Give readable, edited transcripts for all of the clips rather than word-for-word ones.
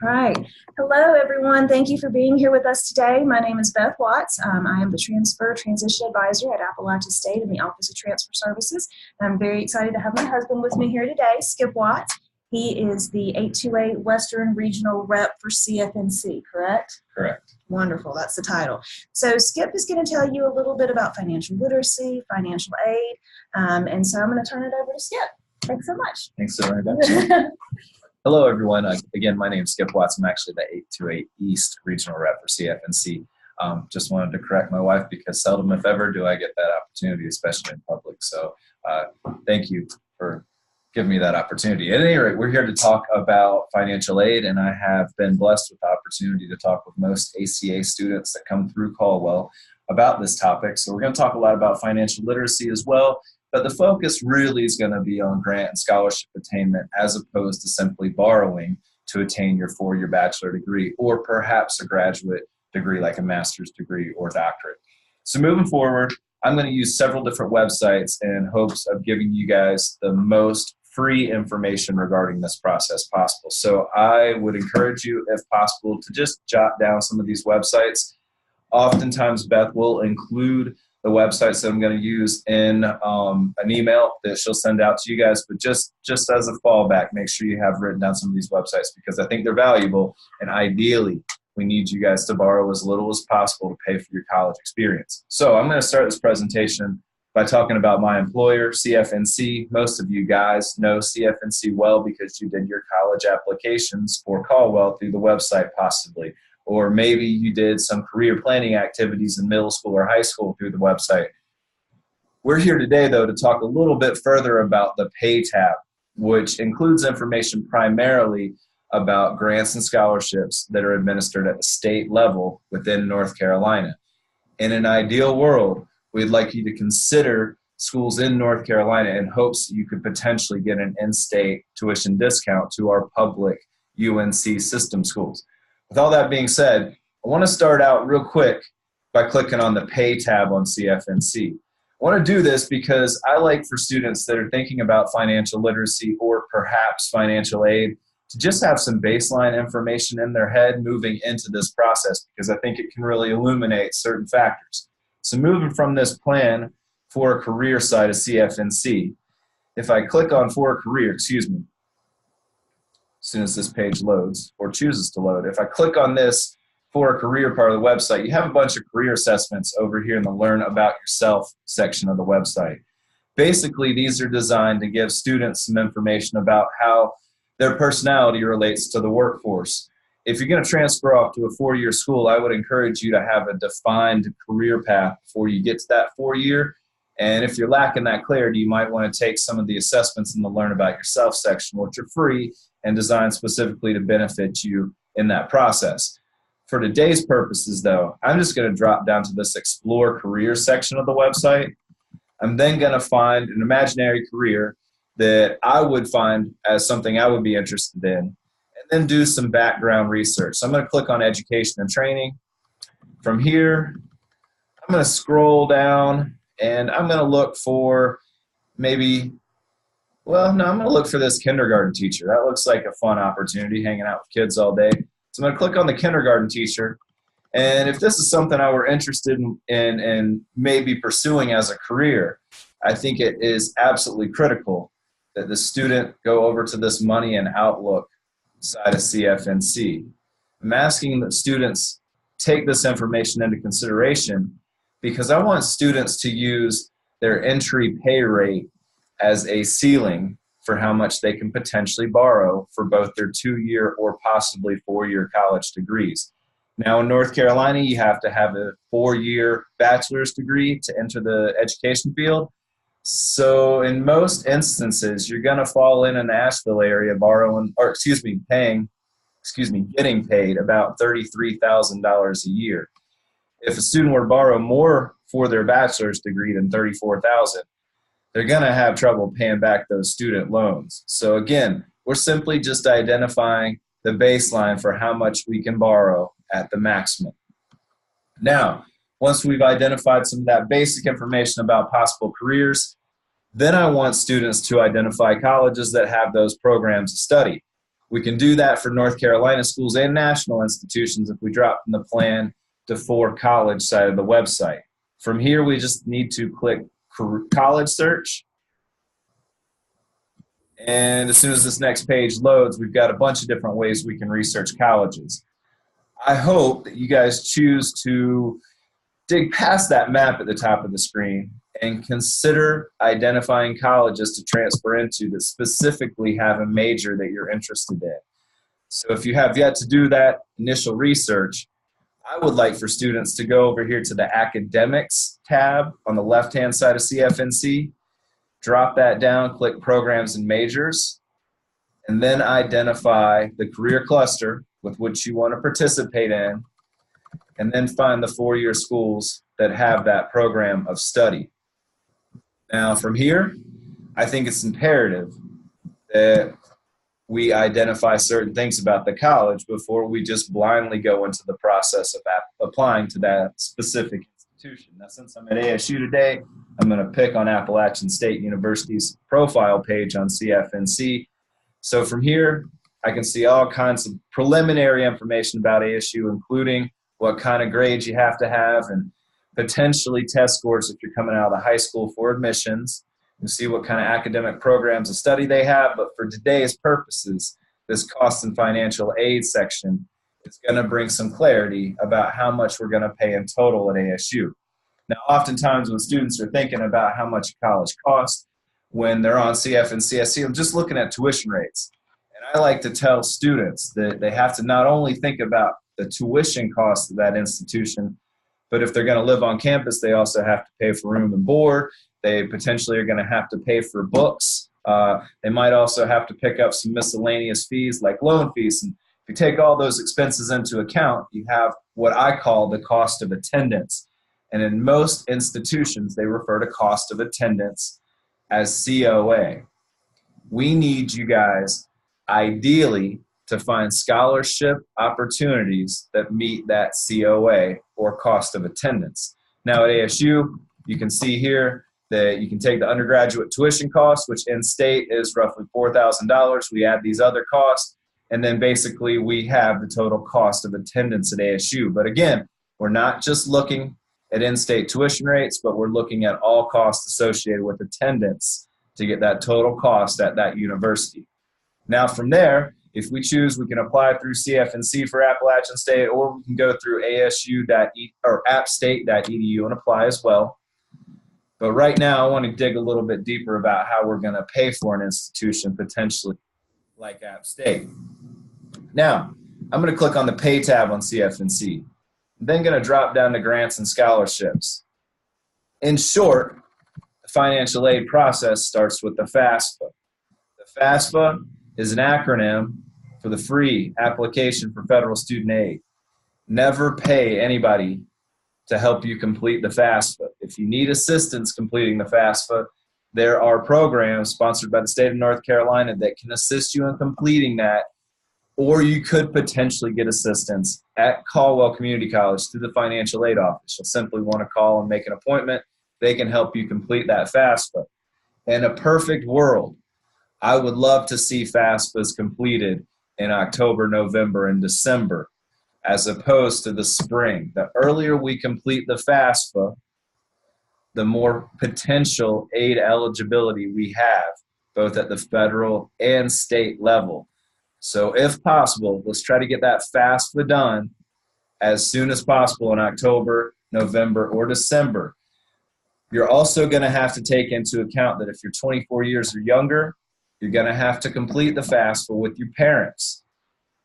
All right. Hello, everyone. Thank you for being here with us today. My name is Beth Watts. I am the Transfer Transition Advisor at Appalachia State in the Office of Transfer Services. I'm very excited to have my husband with me here today, Skip Watts. He is the 828 Western Regional Rep for CFNC, correct? Correct. Wonderful. That's the title. So Skip is going to tell you a little bit about financial literacy, financial aid, and so I'm going to turn it over to Skip. Thanks so much. Thanks so very much. Hello, everyone. Again, my name is Skip Watts. I'm actually the 828 East Regional Rep for CFNC. Just wanted to correct my wife because seldom, if ever, do I get that opportunity, especially in public. So thank you for giving me that opportunity. At any rate, we're here to talk about financial aid, and I have been blessed with the opportunity to talk with most ACA students that come through Caldwell about this topic. So we're going to talk a lot about financial literacy as well. But the focus really is going to be on grant and scholarship attainment as opposed to simply borrowing to attain your four-year bachelor degree or perhaps a graduate degree like a master's degree or doctorate. So moving forward, I'm going to use several different websites in hopes of giving you guys the most free information regarding this process possible. So I would encourage you, if possible, to just jot down some of these websites. Oftentimes, Beth will include the websites that I'm going to use in an email that she'll send out to you guys. But just as a fallback, make sure you have written down some of these websites because I think they're valuable. And ideally, we need you guys to borrow as little as possible to pay for your college experience. So I'm going to start this presentation by talking about my employer, CFNC. Most of you guys know CFNC well because you did your college applications for Caldwell through the website possibly. Or maybe you did some career planning activities in middle school or high school through the website. We're here today, though, to talk a little bit further about the Pay tab, which includes information primarily about grants and scholarships that are administered at the state level within North Carolina. In an ideal world, we'd like you to consider schools in North Carolina in hopes that you could potentially get an in-state tuition discount to our public UNC system schools. With all that being said, I want to start out real quick by clicking on the Pay tab on CFNC. I want to do this because I like for students that are thinking about financial literacy or perhaps financial aid to just have some baseline information in their head moving into this process because I think it can really illuminate certain factors. So moving from this plan for a career side of CFNC, if I click on for a career, as soon as this page loads or chooses to load. If I click on this for a career part of the website, you have a bunch of career assessments over here in the Learn About Yourself section of the website. Basically, these are designed to give students some information about how their personality relates to the workforce. If you're going to transfer off to a four-year school, I would encourage you to have a defined career path before you get to that four-year. And if you're lacking that clarity, you might want to take some of the assessments in the Learn About Yourself section, which are free and designed specifically to benefit you in that process. For today's purposes, though, I'm just going to drop down to this Explore Career section of the website. I'm then going to find an imaginary career that I would find as something I would be interested in, and then do some background research. So I'm going to click on Education and Training. From here, I'm going to scroll down, and I'm going to look for I'm going to look for this kindergarten teacher. That looks like a fun opportunity, hanging out with kids all day. So I'm going to click on the kindergarten teacher. And if this is something I were interested in maybe pursuing as a career, I think it is absolutely critical that the student go over to this Money and Outlook side of CFNC. I'm asking that students take this information into consideration because I want students to use their entry pay rate as a ceiling for how much they can potentially borrow for both their two-year or possibly four-year college degrees. Now in North Carolina, you have to have a four-year bachelor's degree to enter the education field. So in most instances, you're going to fall in the Asheville area getting paid about $33,000 a year. If a student were to borrow more for their bachelor's degree than $34,000, they're going to have trouble paying back those student loans. So again, we're simply just identifying the baseline for how much we can borrow at the maximum. Now, once we've identified some of that basic information about possible careers, then I want students to identify colleges that have those programs to study. We can do that for North Carolina schools and national institutions if we drop from the plan to for college side of the website. From here, we just need to click college search. And as soon as this next page loads, we've got a bunch of different ways we can research colleges. I hope that you guys choose to dig past that map at the top of the screen and consider identifying colleges to transfer into that specifically have a major that you're interested in. So if you have yet to do that initial research, I would like for students to go over here to the academics tab on the left-hand side of CFNC, drop that down, click programs and majors, and then identify the career cluster with which you want to participate in, and then find the four-year schools that have that program of study. Now from here, I think it's imperative that we identify certain things about the college before we just blindly go into the process of applying to that specific institution. Now, since I'm at ASU today, I'm going to pick on Appalachian State University's profile page on CFNC. So from here, I can see all kinds of preliminary information about ASU, including what kind of grades you have to have and potentially test scores if you're coming out of the high school for admissions. You see what kind of academic programs of study they have, but for today's purposes, this cost and financial aid section is going to bring some clarity about how much we're going to pay in total at ASU. Now, oftentimes when students are thinking about how much college costs, when they're on CFNC, I see them just looking at tuition rates. And I like to tell students that they have to not only think about the tuition cost of that institution, but if they're going to live on campus, they also have to pay for room and board. They potentially are going to have to pay for books. They might also have to pick up some miscellaneous fees like loan fees. And if you take all those expenses into account, you have what I call the cost of attendance. And in most institutions, they refer to cost of attendance as COA. We need you guys, ideally, to find scholarship opportunities that meet that COA or cost of attendance. Now at ASU, you can see here that you can take the undergraduate tuition cost, which in state is roughly $4,000. We add these other costs, and then basically we have the total cost of attendance at ASU. But again, we're not just looking at in-state tuition rates, but we're looking at all costs associated with attendance to get that total cost at that university. Now from there, if we choose, we can apply through CFNC for Appalachian State, or we can go through appstate.edu and apply as well. But right now, I want to dig a little bit deeper about how we're going to pay for an institution potentially like App State. Now, I'm going to click on the Pay tab on CFNC. I'm then going to drop down to Grants and Scholarships. In short, the financial aid process starts with the FAFSA. The FAFSA is an acronym for the Free Application for Federal Student Aid. Never pay anybody to help you complete the FAFSA. If you need assistance completing the FAFSA, there are programs sponsored by the state of North Carolina that can assist you in completing that, or you could potentially get assistance at Caldwell Community College through the financial aid office. You'll simply want to call and make an appointment. They can help you complete that FAFSA. In a perfect world, I would love to see FAFSAs completed in October, November, and December, as opposed to the spring. The earlier we complete the FAFSA, the more potential aid eligibility we have, both at the federal and state level. So if possible, let's try to get that FAFSA done as soon as possible in October, November, or December. You're also going to have to take into account that if you're 24 years or younger, you're going to have to complete the FAFSA with your parents.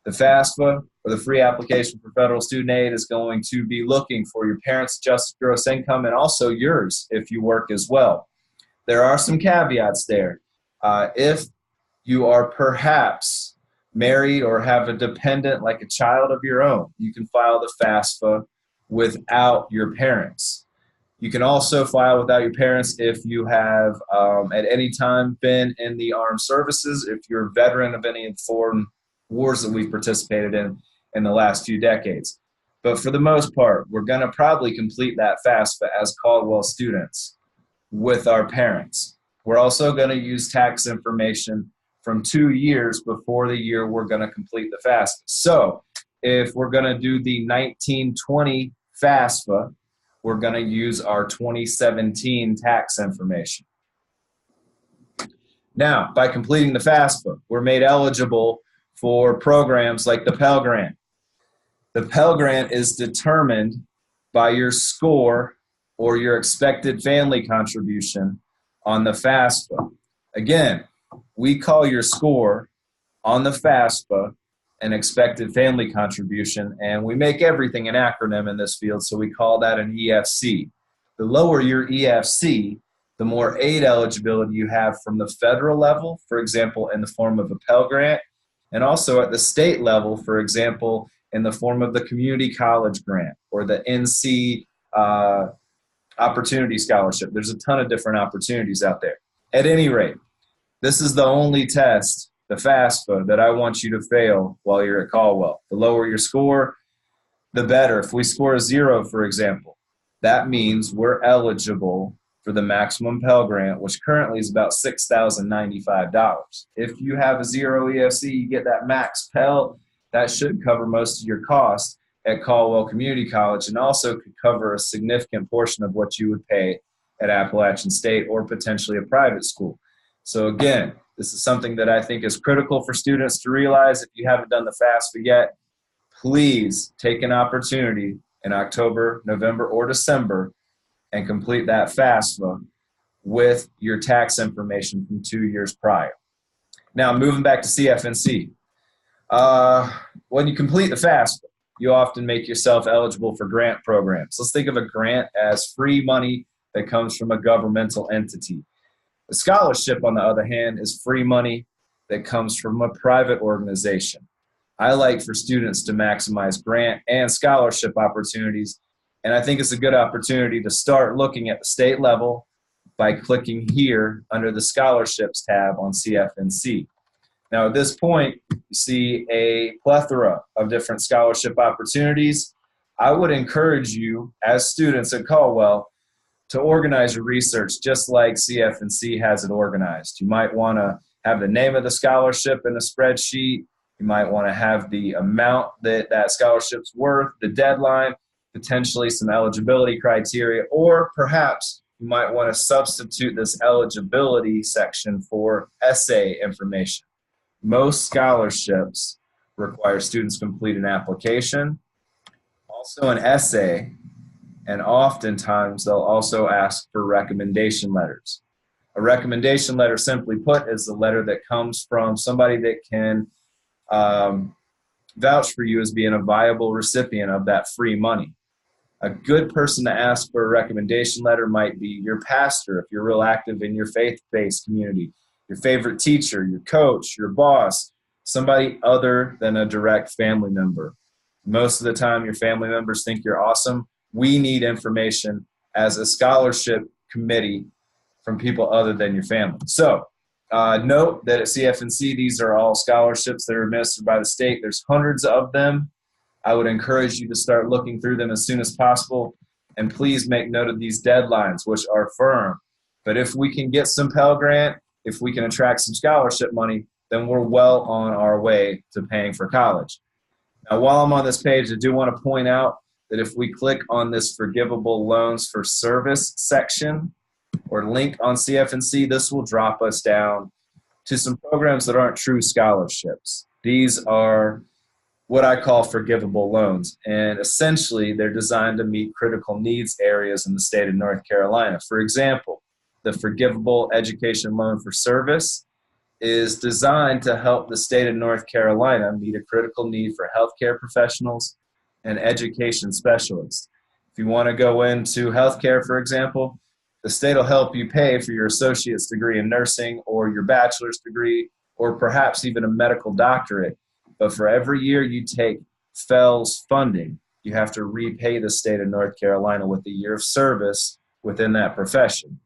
The FAFSA, or the Free Application for Federal Student Aid, is going to be looking for your parents' adjusted gross income and also yours if you work as well. There are some caveats there. If you are perhaps married or have a dependent like a child of your own, you can file the FAFSA without your parents. You can also file without your parents if you have at any time been in the armed services, if you're a veteran of any of the foreign wars that we've participated in the last few decades. But for the most part, we're going to probably complete that FAFSA as Caldwell students with our parents. We're also going to use tax information from 2 years before the year we're going to complete the FAFSA. So if we're going to do the 1920 FAFSA, we're going to use our 2017 tax information. Now, by completing the FAFSA, we're made eligible for programs like the Pell Grant. The Pell Grant is determined by your score or your expected family contribution on the FAFSA. Again, we call your score on the FAFSA an expected family contribution, and we make everything an acronym in this field, so we call that an EFC. The lower your EFC, the more aid eligibility you have from the federal level, for example, in the form of a Pell Grant, and also at the state level, for example, in the form of the Community College Grant or the NC Opportunity Scholarship. There's a ton of different opportunities out there. At any rate, this is the only test, the FAFSA, that I want you to fail while you're at Caldwell. The lower your score, the better. If we score a 0, for example, that means we're eligible for the maximum Pell Grant, which currently is about $6,095. If you have a 0 EFC, you get that max Pell. That should cover most of your costs at Caldwell Community College, and also could cover a significant portion of what you would pay at Appalachian State or potentially a private school. So again, this is something that I think is critical for students to realize. If you haven't done the FAFSA yet, please take an opportunity in October, November, or December and complete that FAFSA with your tax information from 2 years prior. Now, moving back to CFNC. When you complete the FAFSA, you often make yourself eligible for grant programs. Let's think of a grant as free money that comes from a governmental entity. A scholarship, on the other hand, is free money that comes from a private organization. I like for students to maximize grant and scholarship opportunities, and I think it's a good opportunity to start looking at the state level by clicking here under the scholarships tab on CFNC. Now, at this point, you see a plethora of different scholarship opportunities. I would encourage you, as students at Caldwell, to organize your research just like CFNC has it organized. You might want to have the name of the scholarship in a spreadsheet. You might want to have the amount that that scholarship's worth, the deadline, potentially some eligibility criteria, or perhaps you might want to substitute this eligibility section for essay information. Most scholarships require students complete an application, also an essay, and oftentimes they'll also ask for recommendation letters. A recommendation letter, simply put, is the letter that comes from somebody that can vouch for you as being a viable recipient of that free money. A good person to ask for a recommendation letter might be your pastor, if you're real active in your faith-based community, your favorite teacher, your coach, your boss, somebody other than a direct family member. Most of the time, your family members think you're awesome. We need information as a scholarship committee from people other than your family. So note that at CFNC, these are all scholarships that are administered by the state. There's hundreds of them. I would encourage you to start looking through them as soon as possible. And please make note of these deadlines, which are firm. But if we can get some Pell Grant, if we can attract some scholarship money, then we're well on our way to paying for college. Now, while I'm on this page, I do want to point out that if we click on this forgivable loans for service section or link on CFNC, this will drop us down to some programs that aren't true scholarships. These are what I call forgivable loans, and essentially they're designed to meet critical needs areas in the state of North Carolina. For example, the forgivable education loan for service is designed to help the state of North Carolina meet a critical need for healthcare professionals and education specialists. If you want to go into healthcare, for example, the state will help you pay for your associate's degree in nursing or your bachelor's degree or perhaps even a medical doctorate. But for every year you take FELS funding, you have to repay the state of North Carolina with a year of service within that profession.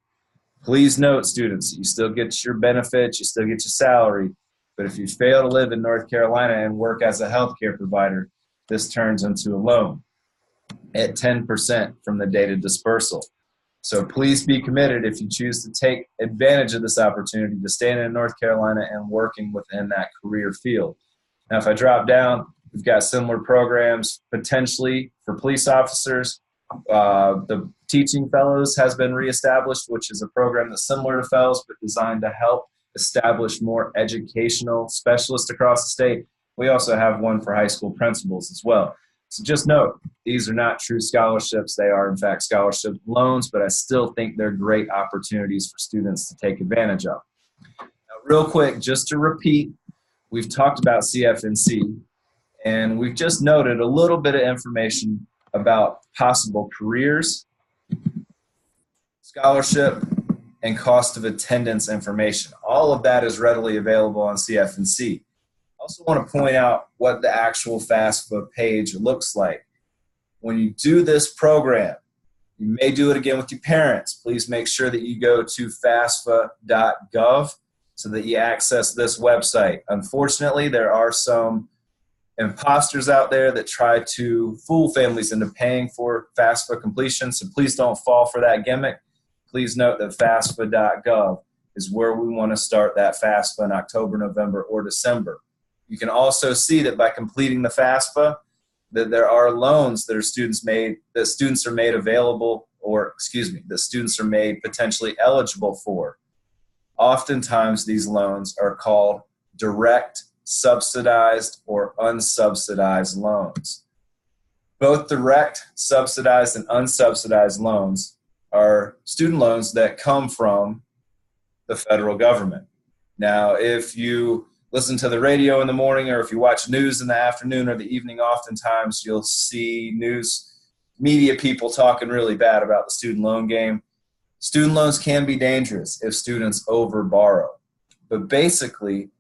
Please note, students, you still get your benefits, you still get your salary, but if you fail to live in North Carolina and work as a healthcare provider, this turns into a loan at 10% from the date of dispersal. So please be committed if you choose to take advantage of this opportunity to staying in North Carolina and working within that career field. Now, if I drop down, we've got similar programs potentially for police officers. The Teaching Fellows has been reestablished, which is a program that's similar to Fellows but designed to help establish more educational specialists across the state. We also have one for high school principals as well. So just note, these are not true scholarships. They are, in fact, scholarship loans, but I still think they're great opportunities for students to take advantage of. Now, real quick, just to repeat, we've talked about CFNC, and we've just noted a little bit of information about possible careers, scholarship, and cost of attendance information. All of that is readily available on CFNC. I also want to point out what the actual FAFSA page looks like. When you do this program, you may do it again with your parents. Please make sure that you go to FAFSA.gov so that you access this website. Unfortunately, there are some imposters out there that try to fool families into paying for FAFSA completion, so please don't fall for that gimmick. Please note that FAFSA.gov is where we want to start that FAFSA in October, November, or December. You can also see that by completing the FAFSA, that there are loans that students are made available, or that students are made potentially eligible for. Oftentimes, these loans are called direct, subsidized, or unsubsidized loans. Both direct, subsidized, and unsubsidized loans are student loans that come from the federal government. Now, if you listen to the radio in the morning, or if you watch news in the afternoon or the evening, oftentimes you'll see news media people talking really bad about the student loan game. Student loans can be dangerous if students overborrow. But basically,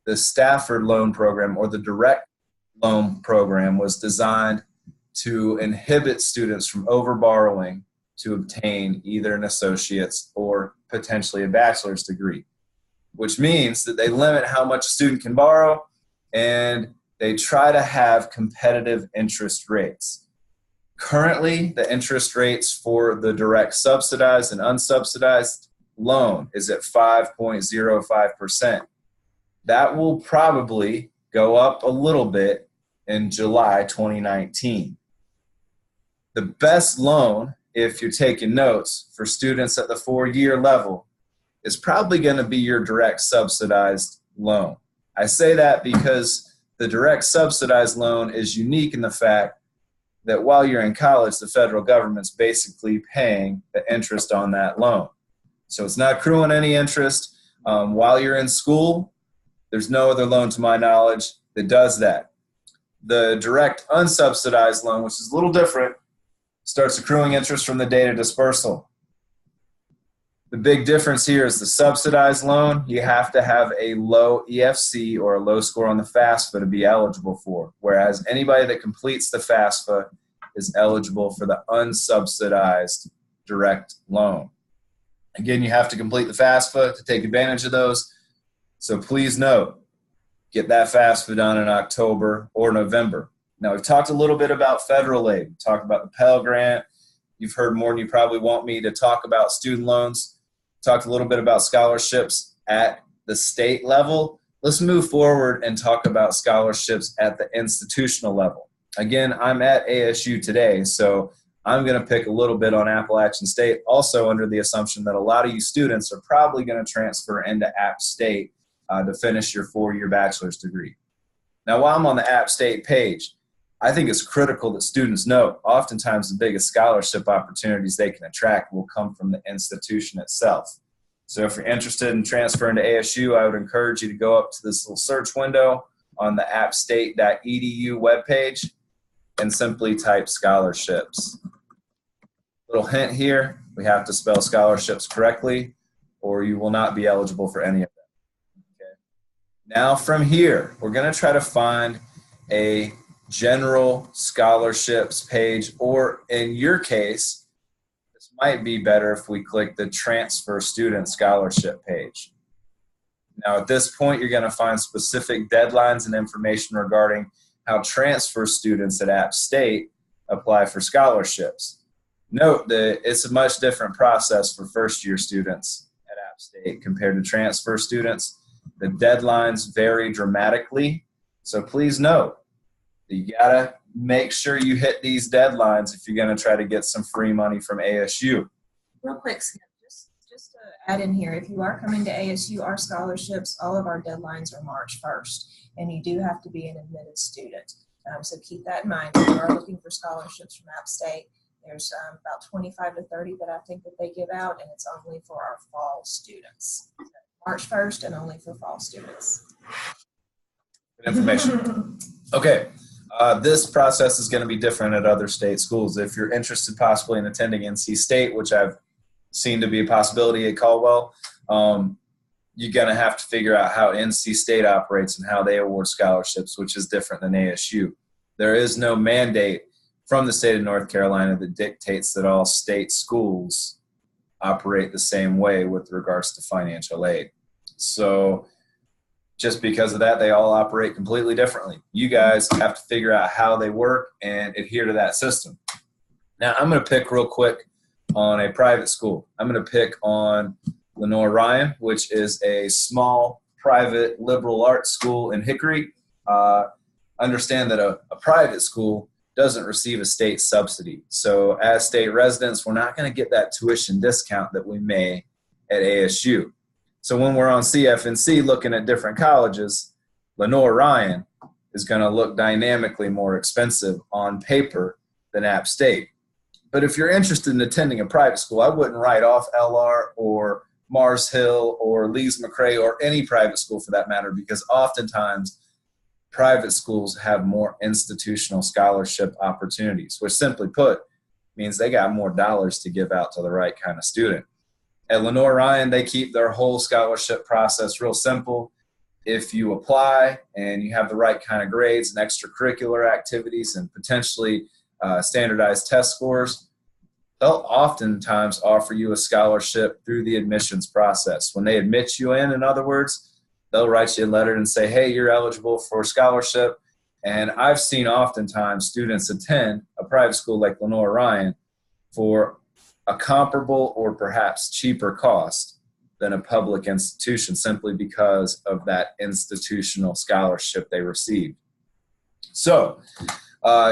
the Stafford loan program, or the direct loan program, was designed to inhibit students from overborrowing to obtain either an associate's or potentially a bachelor's degree, which means that they limit how much a student can borrow, and they try to have competitive interest rates. Currently, the interest rates for the direct subsidized and unsubsidized loan is at 5.05%. That will probably go up a little bit in July 2019. The best loan, if you're taking notes, for students at the 4-year level is probably going to be your direct subsidized loan. I say that because the direct subsidized loan is unique in the fact that while you're in college, the federal government's basically paying the interest on that loan. So it's not accruing any interest. While you're in school, there's no other loan to my knowledge that does that. The direct unsubsidized loan, which is a little different, starts accruing interest from the date of dispersal. The big difference here is the subsidized loan, you have to have a low EFC or a low score on the FAFSA to be eligible for, whereas anybody that completes the FAFSA is eligible for the unsubsidized direct loan. Again, you have to complete the FAFSA to take advantage of those. So please note, get that FAFSA done in October or November. Now, we've talked a little bit about federal aid. We talked about the Pell Grant. You've heard more than you probably want me to talk about student loans. Talked a little bit about scholarships at the state level. Let's move forward and talk about scholarships at the institutional level. Again, I'm at ASU today, so I'm going to pick a little bit on Appalachian State, also under the assumption that a lot of you students are probably going to transfer into App State to finish your 4-year bachelor's degree. Now, while I'm on the App State page, I think it's critical that students know oftentimes the biggest scholarship opportunities they can attract will come from the institution itself. So if you're interested in transferring to ASU, I would encourage you to go up to this little search window on the appstate.edu webpage and simply type scholarships. Little hint here, we have to spell scholarships correctly or you will not be eligible for any of them. Okay. Now from here, we're going to try to find a general scholarships page, or in your case, this might be better if we click the transfer student scholarship page. Now at this point, you're going to find specific deadlines and information regarding how transfer students at App State apply for scholarships. Note that it's a much different process for first-year students at App State compared to transfer students. The deadlines vary dramatically, so please note that you gotta make sure you hit these deadlines if you're gonna try to get some free money from ASU. Real quick, Skip, just to add in here, if you are coming to ASU, our scholarships, all of our deadlines are March 1st, and you do have to be an admitted student. So keep that in mind. If you are looking for scholarships from App State, there's about 25 to 30 that I think that they give out, and it's only for our fall students. March 1st and only for fall students. Good information. Okay, this process is going to be different at other state schools. If you're interested possibly in attending NC State, which I've seen to be a possibility at Caldwell, you're going to have to figure out how NC State operates and how they award scholarships, which is different than ASU. There is no mandate from the state of North Carolina that dictates that all state schools operate the same way with regards to financial aid. So just because of that, they all operate completely differently. You guys have to figure out how they work and adhere to that system. Now, I'm going to pick real quick on a private school. I'm going to pick on Lenore Ryan, which is a small private liberal arts school in Hickory. Understand that a private school doesn't receive a state subsidy. So as state residents, we're not going to get that tuition discount that we may at ASU. So when we're on CFNC looking at different colleges, Lenore Ryan is going to look dynamically more expensive on paper than App State. But if you're interested in attending a private school, I wouldn't write off LR or Mars Hill or Lees McRae or any private school for that matter, because oftentimes private schools have more institutional scholarship opportunities, which simply put means they got more dollars to give out to the right kind of student. At Lenore Ryan, they keep their whole scholarship process real simple. If you apply and you have the right kind of grades and extracurricular activities and potentially standardized test scores, they'll oftentimes offer you a scholarship through the admissions process. When they admit you in other words, they'll write you a letter and say, hey, you're eligible for a scholarship. And I've seen oftentimes students attend a private school like Lenore Ryan for a comparable or perhaps cheaper cost than a public institution simply because of that institutional scholarship they received. So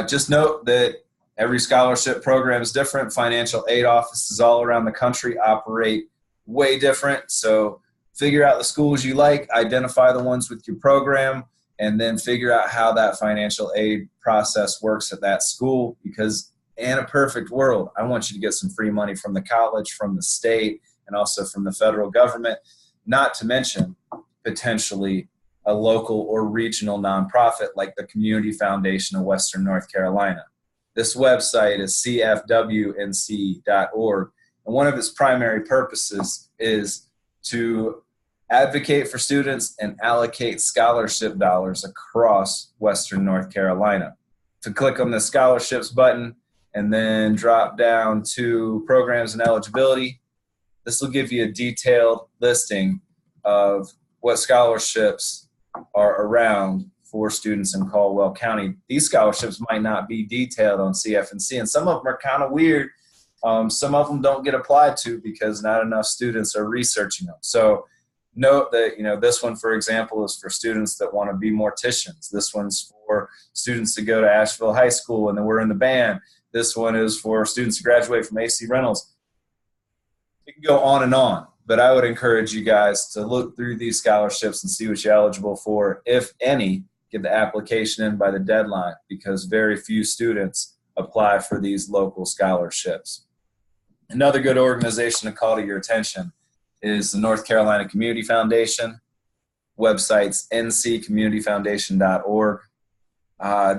just note that every scholarship program is different. Financial aid offices all around the country operate way different. So figure out the schools you like, identify the ones with your program, and then figure out how that financial aid process works at that school, because in a perfect world, I want you to get some free money from the college, from the state, and also from the federal government, not to mention potentially a local or regional nonprofit like the Community Foundation of Western North Carolina. This website is cfwnc.org, and one of its primary purposes is to advocate for students and allocate scholarship dollars across Western North Carolina. To click on the scholarships button and then drop down to programs and eligibility, this will give you a detailed listing of what scholarships are around for students in Caldwell County. These scholarships might not be detailed on CFNC, and some of them are kind of weird. Some of them don't get applied to because not enough students are researching them. So note that, this one, for example, is for students that want to be morticians. This one's for students to go to Asheville High School and then we're in the band. This one is for students to graduate from AC Reynolds. It can go on, but I would encourage you guys to look through these scholarships and see what you're eligible for. If any, get the application in by the deadline, because very few students apply for these local scholarships. Another good organization to call to your attention is the North Carolina Community Foundation. Website's ncommunityfoundation.org.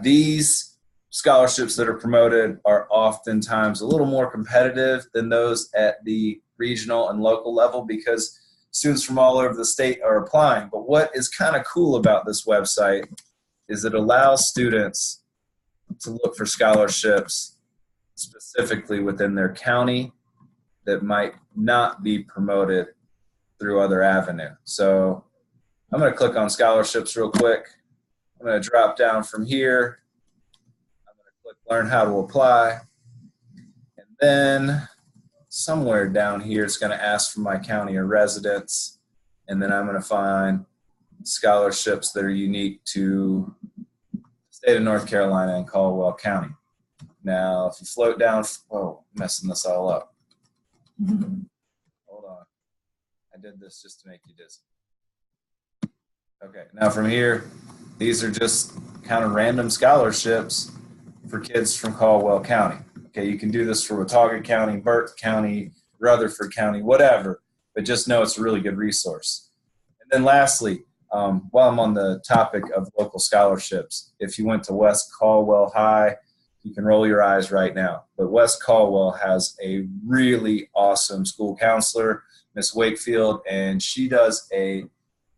These scholarships that are promoted are oftentimes a little more competitive than those at the regional and local level because students from all over the state are applying. But what is kind of cool about this website is it allows students to look for scholarships specifically within their county that might not be promoted through other avenue. So I'm going to click on scholarships real quick. I'm going to drop down from here. I'm going to click learn how to apply. And Then somewhere down here, it's going to ask for my county of residence. And then I'm going to find scholarships that are unique to the state of North Carolina and Caldwell County. Now, if you float down, oh, messing this all up. Hold on. I did this just to make you dizzy. Okay, now from here, these are just kind of random scholarships for kids from Caldwell County. Okay, you can do this for Watauga County, Burke County, Rutherford County, whatever, but just know it's a really good resource. And then lastly, while I'm on the topic of local scholarships, if you went to West Caldwell High, you can roll your eyes right now. But West Caldwell has a really awesome school counselor, Miss Wakefield, and she does a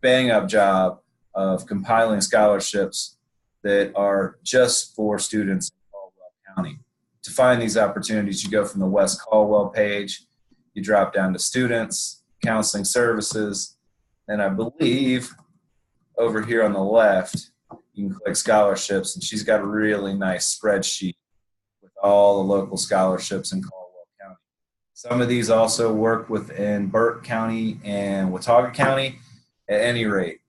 bang-up job of compiling scholarships that are just for students in Caldwell County. To find these opportunities, you go from the West Caldwell page, you drop down to students, counseling services, and I believe over here on the left, you can click scholarships, and she's got a really nice spreadsheet with all the local scholarships in Caldwell County. Some of these also work within Burke County and Watauga County. At any rate,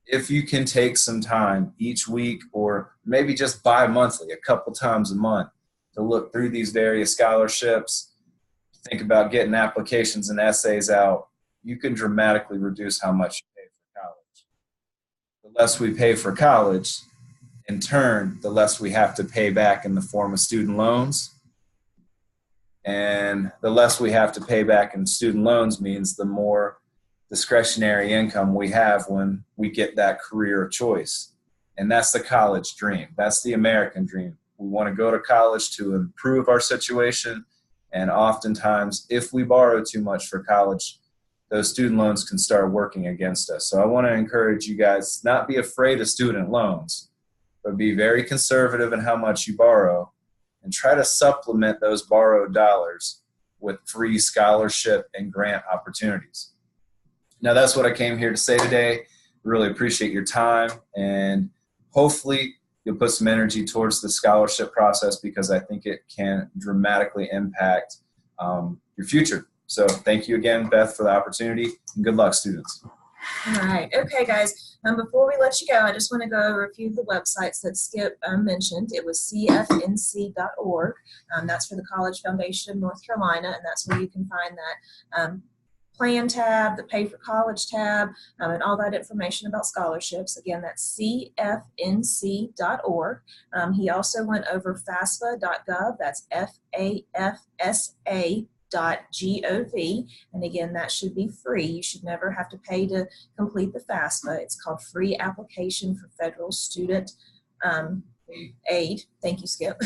if you can take some time each week or maybe just bi-monthly, a couple times a month, to look through these various scholarships, think about getting applications and essays out, you can dramatically reduce how much you pay for college. The less we pay for college, in turn, the less we have to pay back in the form of student loans. And the less we have to pay back in student loans means the more discretionary income we have when we get that career of choice. And that's the college dream. That's the American dream. We want to go to college to improve our situation. And oftentimes, if we borrow too much for college, those student loans can start working against us. So I want to encourage you guys, not be afraid of student loans, but be very conservative in how much you borrow and try to supplement those borrowed dollars with free scholarship and grant opportunities. Now, that's what I came here to say today. Really appreciate your time, and hopefully you'll put some energy towards the scholarship process because I think it can dramatically impact your future. So thank you again, Beth, for the opportunity, and good luck, students. All right. Okay, guys. Before we let you go, I just want to go over a few of the websites that Skip mentioned. It was CFNC.org. That's for the College Foundation of North Carolina, and that's where you can find that plan tab, the pay for college tab, and all that information about scholarships. Again, that's cfnc.org. He also went over FAFSA.gov. That's FAFSA.gov. And again, that should be free. You should never have to pay to complete the FAFSA. It's called Free Application for Federal Student Aid. Thank you, Skip.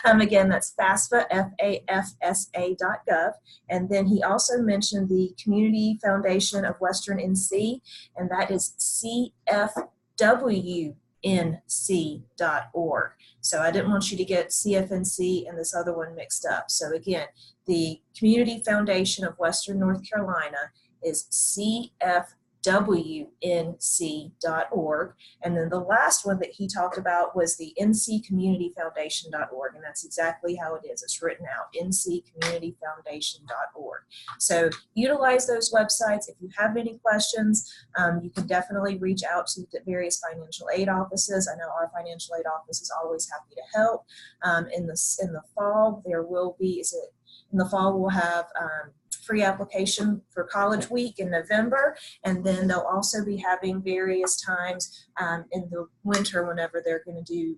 Again, that's FAFSA, FAFSA.gov. And then he also mentioned the Community Foundation of Western NC, and that is CFWNC.org. So I didn't want you to get CFNC and this other one mixed up. So again, the Community Foundation of Western North Carolina is CFWNC.org. And then the last one that he talked about was the NCCommunityFoundation.org. And that's exactly how it is. It's written out, NCCommunityFoundation.org. So utilize those websites. If you have any questions, you can definitely reach out to the various financial aid offices. I know our financial aid office is always happy to help. In the fall, there will be, in the fall we'll have free application for College Week in November, and then they'll also be having various times in the winter whenever they're going to do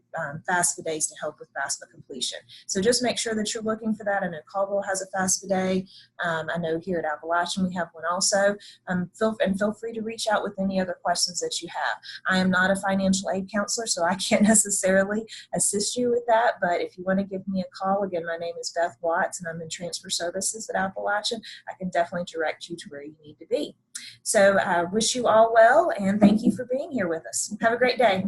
FAFSA days to help with FAFSA completion. So just make sure that you're looking for that. I know Caldwell has a FAFSA day. I know here at Appalachian we have one also. Feel free to reach out with any other questions that you have. I am not a financial aid counselor, so I can't necessarily assist you with that, but if you want to give me a call, again, my name is Beth Watts, and I'm in transfer services at Appalachian. I can definitely direct you to where you need to be. So I wish you all well, and thank you for being here with us. Have a great day.